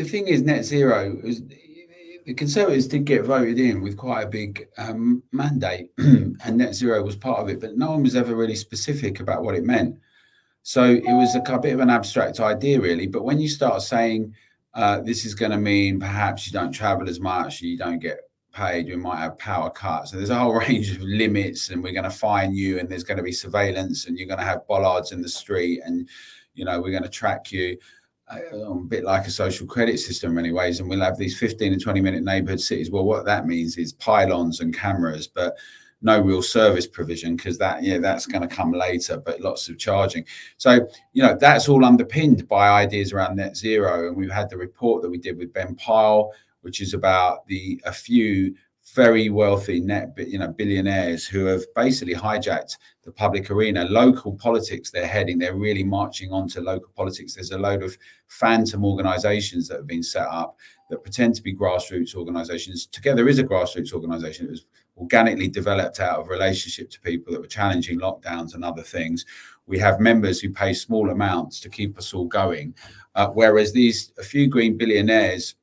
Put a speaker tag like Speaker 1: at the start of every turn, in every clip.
Speaker 1: thing is, net zero the Conservatives did get voted in with quite a big mandate, and net zero was part of it, but no one was ever really specific about what it meant. So it was a bit of an abstract idea, really. But when you start saying this is going to mean perhaps you don't travel as much, you don't get paid, we might have power cuts, and there's a whole range of limits, and we're going to fine you, and there's going to be surveillance, and you're going to have bollards in the street, and we're going to track you. A bit like a social credit system in many ways, and we'll have these 15 and 20-minute neighborhood cities. Well, what that means is pylons and cameras, but no real service provision, because that's going to come later, but lots of charging. So that's all underpinned by ideas around net zero. And we've had the report that we did with Ben Pyle, which is about a few very wealthy billionaires who have basically hijacked the public arena. Local politics, they're really marching onto local politics. There's a load of phantom organizations that have been set up that pretend to be grassroots organizations. Together is a grassroots organization. It was organically developed out of relationship to people that were challenging lockdowns and other things. We have members who pay small amounts to keep us all going, whereas a few green billionaires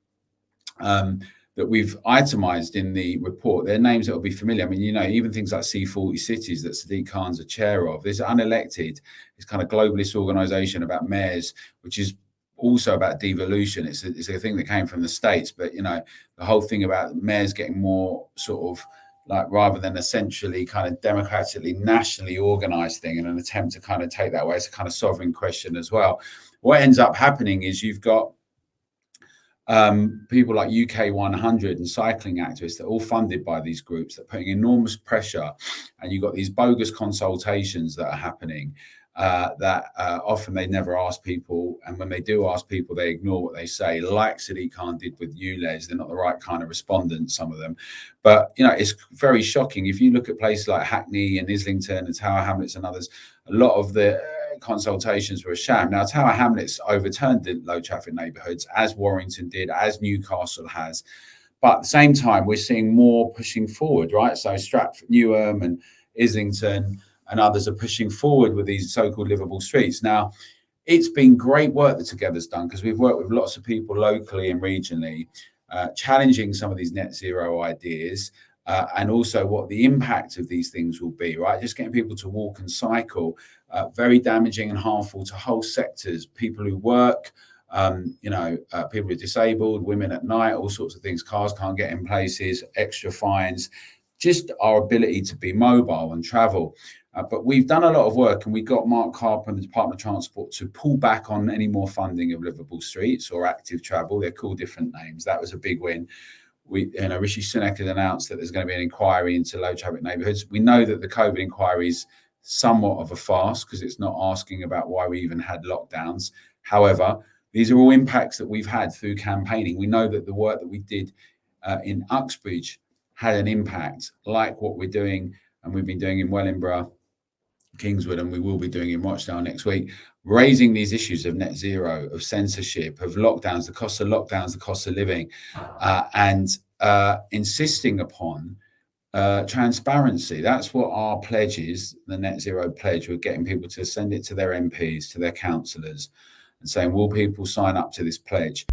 Speaker 1: that we've itemized in the report, their names that will be familiar. I mean, even things like C40 Cities that Sadiq Khan's a chair of. This unelected, this kind of globalist organization about mayors, which is also about devolution. It's a thing that came from the States, but the whole thing about mayors getting more sort of like, rather than essentially kind of democratically, nationally organized thing, in an attempt to kind of take that way, it's a kind of sovereign question as well. What ends up happening is you've got people like UK 100 and cycling activists that are all funded by these groups that are putting enormous pressure, and you've got these bogus consultations that are happening that often they never ask people, and when they do ask people, they ignore what they say, like Sadiq Khan did with ULEZ. They're not the right kind of respondents, some of them. But it's very shocking. If you look at places like Hackney and Islington and Tower Hamlets and others, a lot of the consultations were a sham. Now, Tower Hamlets overturned the low traffic neighbourhoods, as Warrington did, as Newcastle has. But at the same time, we're seeing more pushing forward, right? So Stratford, Newham and Islington and others are pushing forward with these so-called livable streets. Now, it's been great work that Together's done, because we've worked with lots of people locally and regionally, challenging some of these net zero ideas, and also what the impact of these things will be, right? Just getting people to walk and cycle, very damaging and harmful to whole sectors, people who work, people who are disabled, women at night, all sorts of things. Cars can't get in places, extra fines, just our ability to be mobile and travel. But we've done a lot of work, and we got Mark Carper and the Department of Transport to pull back on any more funding of livable streets or active travel. They're called different names. That was a big win. Rishi Sunak has announced that there's going to be an inquiry into low traffic neighbourhoods. We know that the COVID inquiry is somewhat of a farce, because it's not asking about why we even had lockdowns. However, these are all impacts that we've had through campaigning. We know that the work that we did in Uxbridge had an impact, like what we're doing, and we've been doing in Wellingborough, Kingswood, and we will be doing in Rochdale next week, raising these issues of net zero, of censorship, of lockdowns, the cost of lockdowns, the cost of living, and insisting upon transparency. That's what our pledge is, the net zero pledge. We're getting people to send it to their MPs, to their councillors, and saying, will people sign up to this pledge?